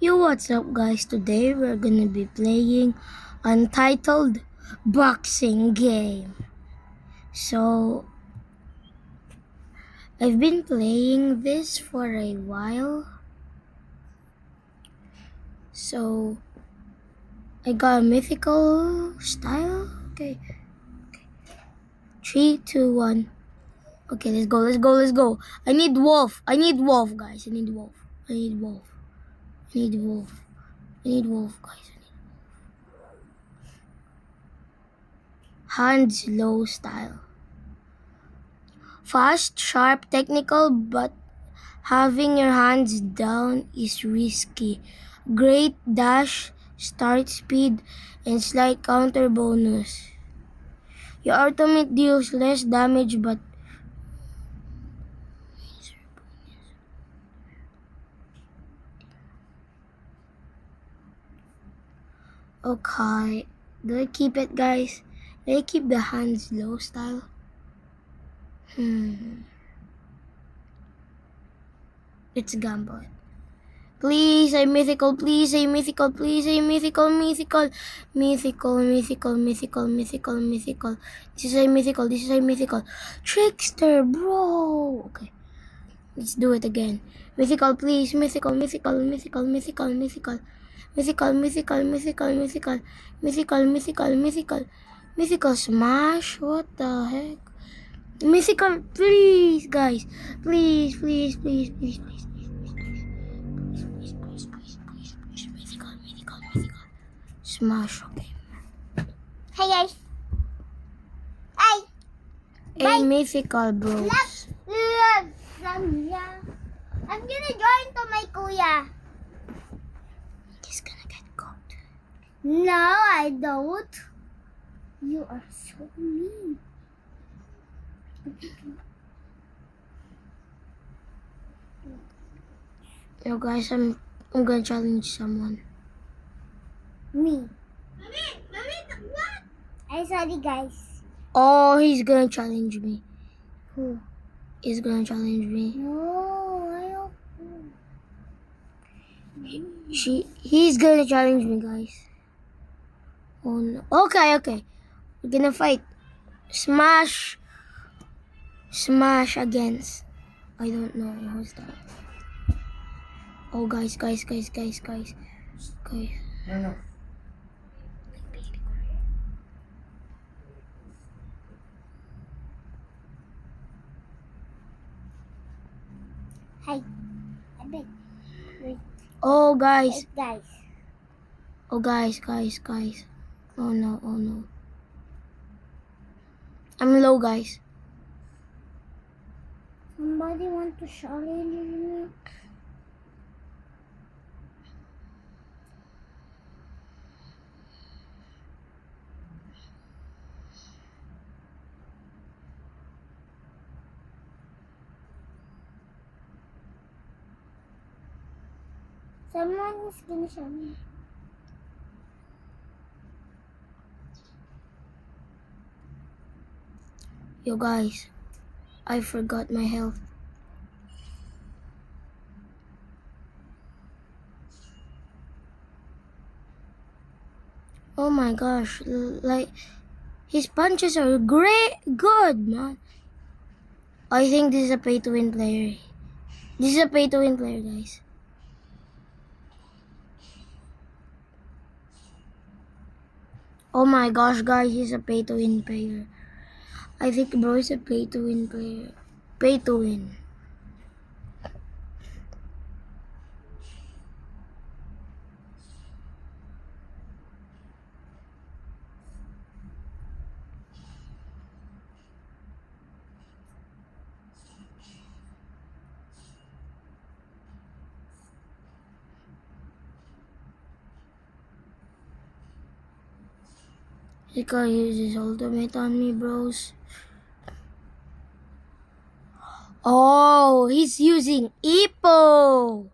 Yo, what's up guys? Today we're gonna be playing Untitled Boxing Game. So, I've been playing this for a while. So, I got a mythical style. Okay. 3, 2, 1. Okay, let's go. I need wolf, guys. I need wolf, guys. Hands low style. Fast, sharp, technical, but having your hands down is risky. Great dash, start speed, and slight counter bonus. Your ultimate deals less damage but okay. Do I keep it, guys? Do I keep the hands low style? It's a gamble. Please, a mythical, please, a mythical, please, a mythical. This is a mythical. Trickster, bro. Okay, let's do it again. Mythical, please, mythical. Mythical smash, what the heck? Mythical, please, guys. Please. Mythical. Smash, okay. Hey guys. Hey. A mythical, bros. I'm gonna join to my kuya. He's gonna get caught. No, I don't. You are so mean. Yo, guys, I'm gonna challenge someone. Me. Mommy, what? I'm sorry, guys. Oh, he's gonna challenge me. Who? He's gonna challenge me. No, I don't. He's gonna challenge me, guys. Oh no. Okay. We're gonna fight. Smash against. I don't know who's that. Oh, guys. No. Hey. I bet. Wait, Oh, guys. guys. Oh, guys. Oh no. I'm low, guys. Somebody want to challenge me? Someone is gonna challenge me. Yo, guys. I forgot my health. Oh my gosh. Like, his punches are good, man. I think this is a pay-to-win player. Guys. Oh my gosh, guys, he's a pay-to-win player. I think bro is a pay-to-win player. Pay-to-win. He can use his ultimate on me, bros. Oh, he's using Ippo.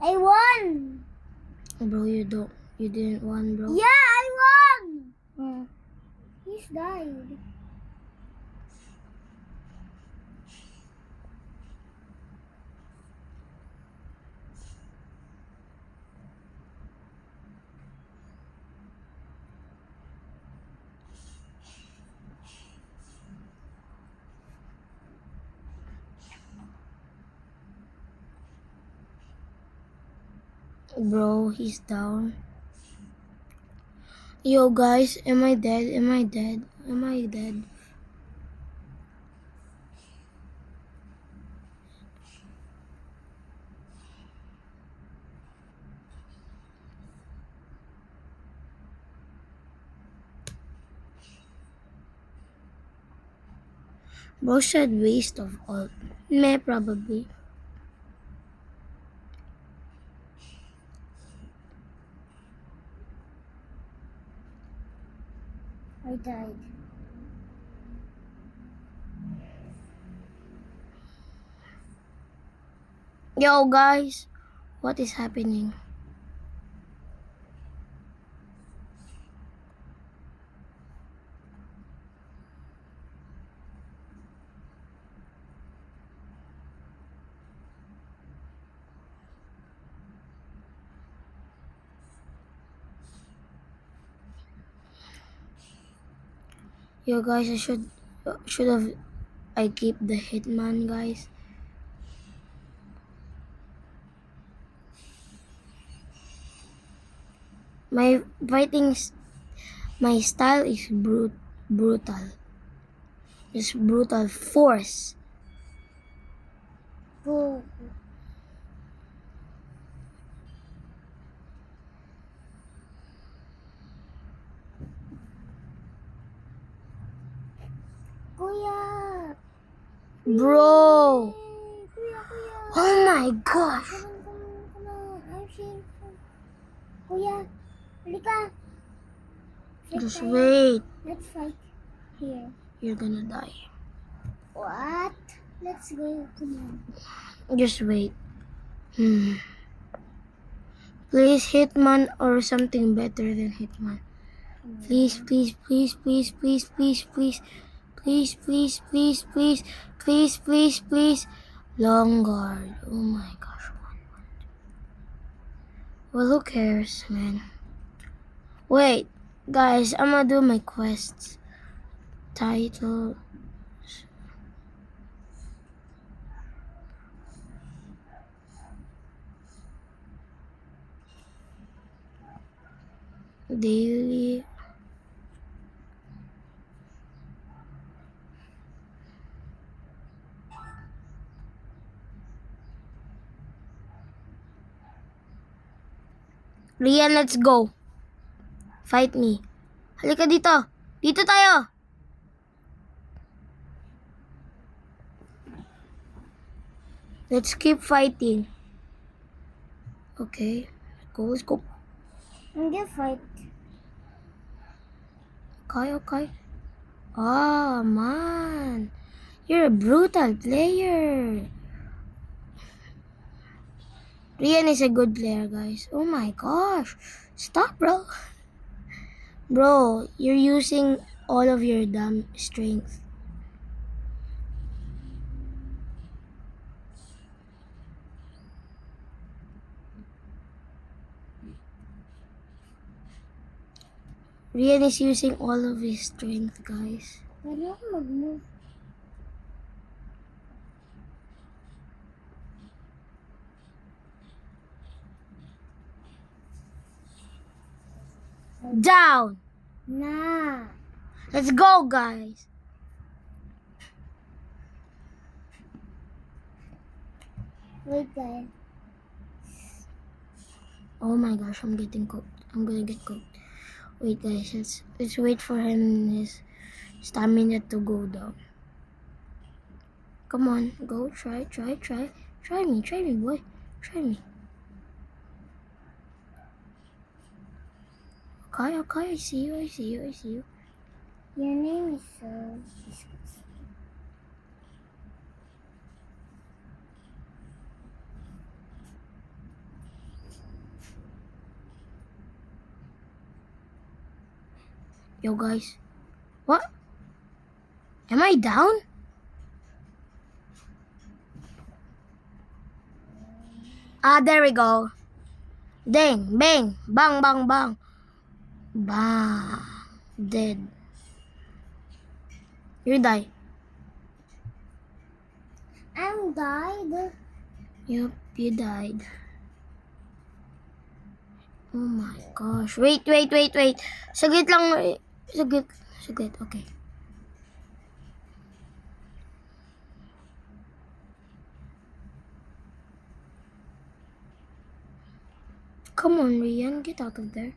I won. Bro, you didn't win, bro. Yeah, I enemies died. Bro, he's down. Yo, guys, am I dead? Am I dead? Am I dead? Bro said waste of all. Meh, probably. I died. Yo, guys, what is happening? Yo, guys, I should have I keep the hitman, guys. My my style is brutal. Just brutal force. Go. Kuya! Bro! Kuya! Oh my gosh! Come on. I'm shameful. Kuya! Halika! Just tayo. wait. Let's fight here. You're gonna die. What? Let's go. Come on. Just wait. Please, Hitman or something better than Hitman. Please, please, please, please, please, please, please. Please, please, please, please, please, please, please. Long guard. Oh my gosh. Well, who cares, man? Wait, guys, I'm gonna do my quests. Title. Daily. Rian, let's go. Fight me. Halika dito. Dito tayo. Let's keep fighting. Okay. Let's go. I'm gonna fight. Okay. Oh, man. You're a brutal player. Rian is a good player, guys. Oh my gosh. Stop, bro. Bro, you're using all of your damn strength. Rian is using all of his strength, guys. Pwede ako mag-move. Down! Nah. Let's go, guys. Wait, guys. Oh my gosh, I'm getting cooked. I'm gonna get cooked. Wait, guys, let's wait for him his stamina to go down. Come on, go, try me, boy. Try me. Okay, I see you. Your name is so disgusting. Yo, guys. What? Am I down? There we go. Ding, bang, bang, bang, bang. Bang. Dead. You die. I'm died. Yup, you died. Oh my gosh. Wait. Saglit lang. Saglit. Okay. Come on, Rian. Get out of there.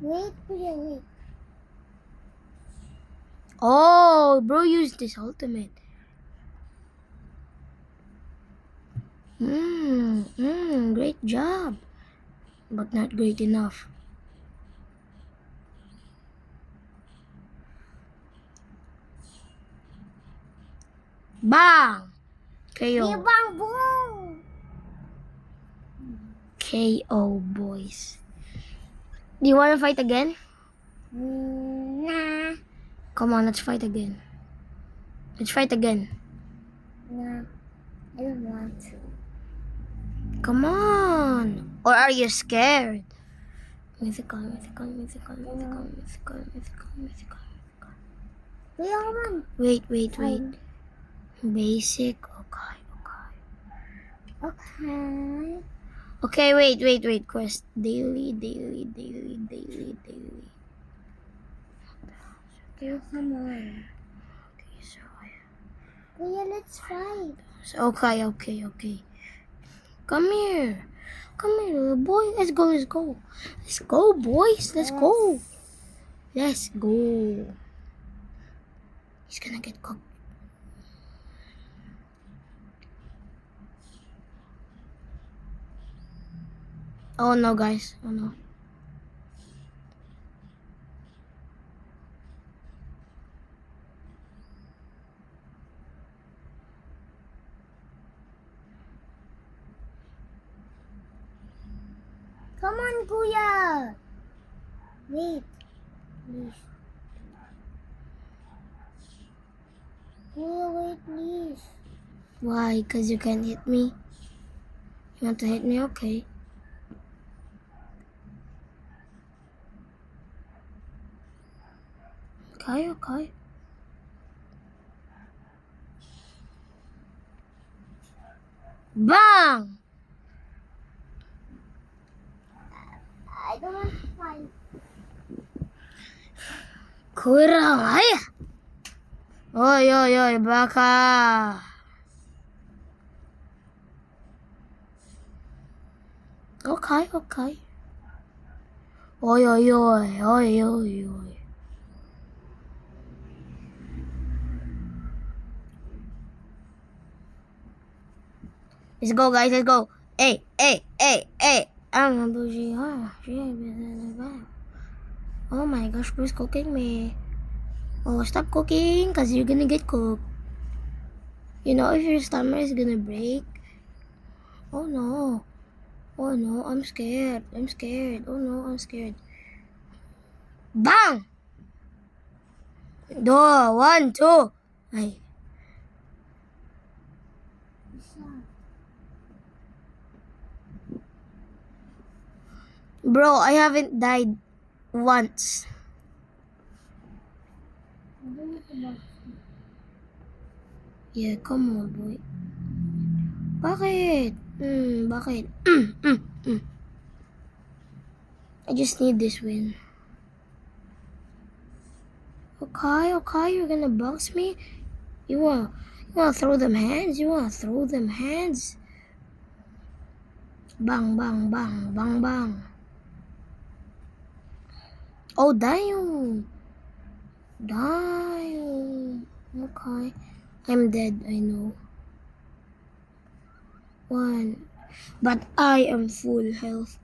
Wait, wait. Oh, bro used this ultimate. Great job. But not great enough. Bang! KO. Bang boom. KO, boys. Do you want to fight again? Nah. Come on, let's fight again. Let's fight again. Nah. I don't want to. Come on. Or are you scared? Mythical. Kuya, come on. Wait. Fine. Basic. Okay. Okay, wait. Quest. Daily. Kuya, come on. Okay, so Kuya, let's fight. okay. Come here, little boy. Let's go. Let's go, boys. Let's go. He's gonna get cooked. Oh no, guys. Oh no. Come on, Kuya. Wait, please. Kuya, wait, please. Why? Because you can't hit me? You want to hit me? Okay. Okay. Bang! I don't want to fight. Kurang, ay! Oy, baka! Okay. Oy. Let's go, guys. Let's go. Hey. I'm a bougie. Oh my gosh, who's cooking me? Oh, stop cooking, cause you're gonna get cooked. You know if your stomach is gonna break. Oh no, I'm scared. Oh no, I'm scared. Bang! Do, 1, 2. Ay. Bro, I haven't died once. Yeah, come on, boy. Bakit? Bakit? I just need this win. Okay, you're gonna box me? You wanna throw them hands? Bang. Oh, damn. Okay. I'm dead, I know. 1. But I am full health.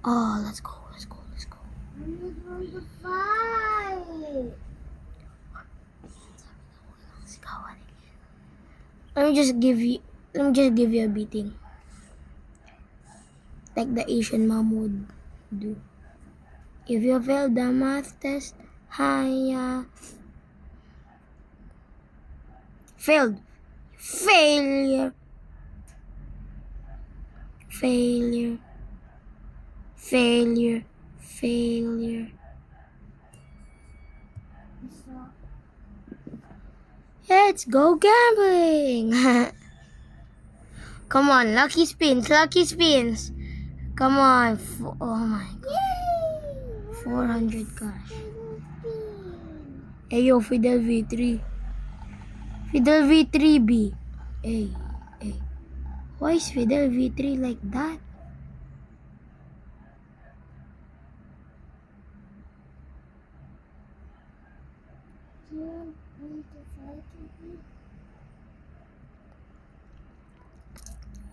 Oh, let's go. I'm not going to fight. Let me just give you a beating. Like the Asian mom would do. If you failed the math test, hiya. Failed. Failure. Failure. Failure. Failure. Let's go gambling. Come on, lucky spins, lucky spins. Come on. Oh my god. 400 cash. Hey yo, Fidel V3. Fidel V3B. Hey, hey. Why is Fidel V3 like that? Do you want me to fight with you?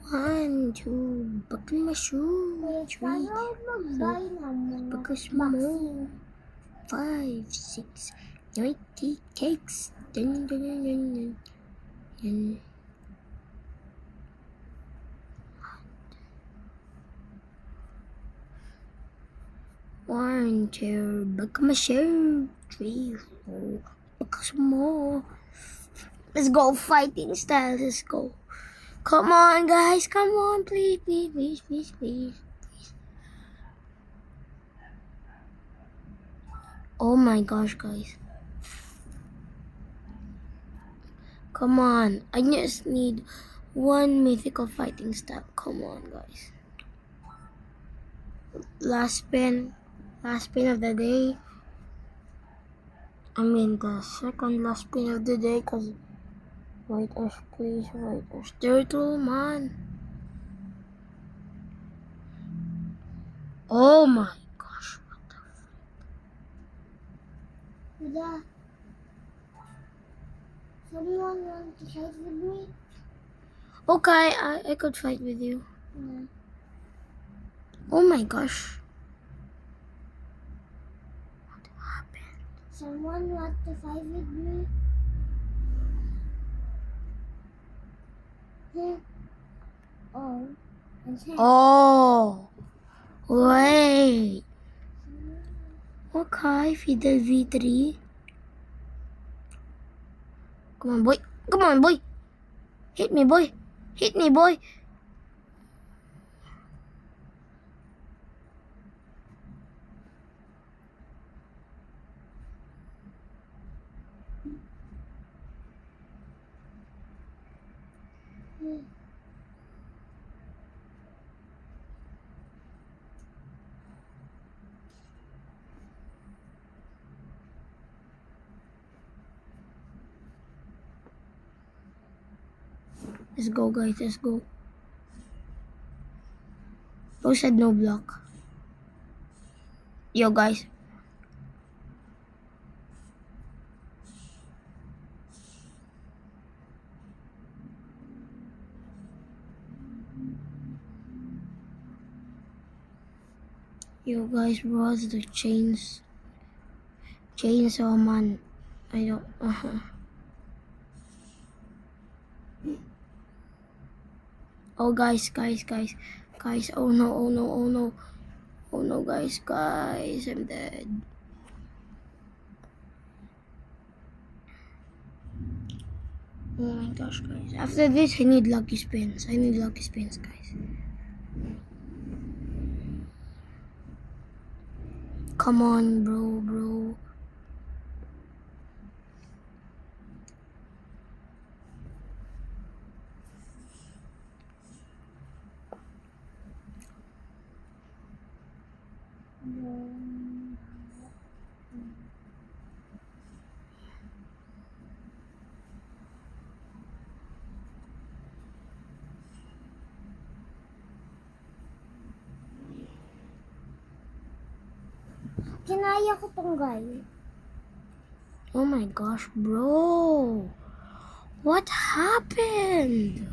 1, 2, buckle my shoe. Wait, 3, paano mag-buy ng mga buckle mo. vaccine? 5, 6, 90 cakes. Dun, dun, dun, dun, dun. Dun. One, two, buckle my shoe. 3, 4, buckle some more. Let's go fighting style. Let's go. Come on, guys. Come on, please, please, please, please, please. Oh my gosh, guys. Come on. I just need one mythical fighting style. Come on, guys. Last spin of the day. I mean the second last spin of the day, cause White Earth, please, White Earth. Turtle, man. Oh my gosh, what the Kuya, someone want to fight with me? Okay, I could fight with you. Yeah. Oh my gosh. What happened? Someone want to fight with me? Yeah. Oh. And say, Oh, wait. Okay, Fidel V3. Come on, boy. Come on, boy. Hit me, boy. Hit me, boy. Let's go, guys. Let's go. Who said no block? Yo, guys. Yo, guys, bros, the chainsaw man. I don't. Oh, guys. Oh no, oh no, oh no. Oh no, guys, I'm dead. Oh my gosh, guys. After this, I need lucky spins. Guys. Come on, bro. kinaya ko tong guy. Oh my gosh, bro. What happened?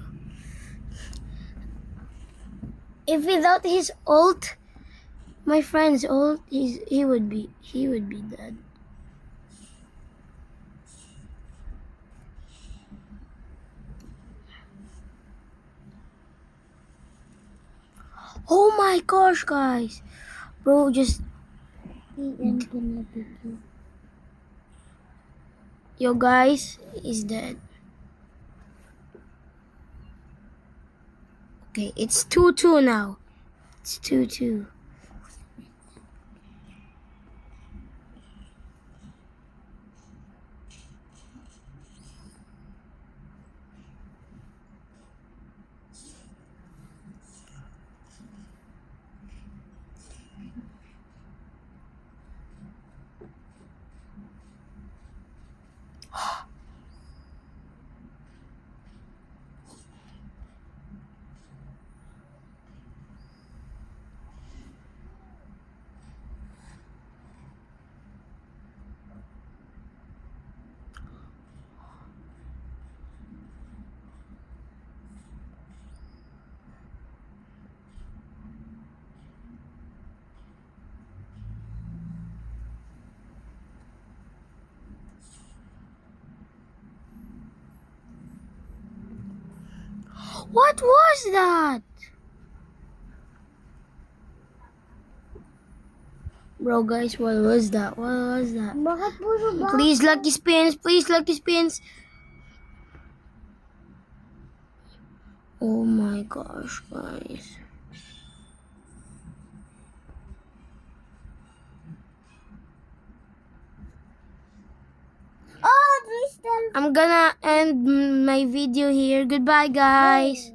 If without his ult, my friend's ult, he would be dead. Oh my gosh, guys. Bro, just... I'm gonna pick you. Yo, guys, is dead. Okay, it's 2-2 now. It's 2-2. What was that? Bro, guys, what was that? What was that? Bakit puro ba? Please, lucky spins. Please, lucky spins. Oh my gosh, guys. Oh, Crystal. I'm gonna end my video here. Goodbye, guys.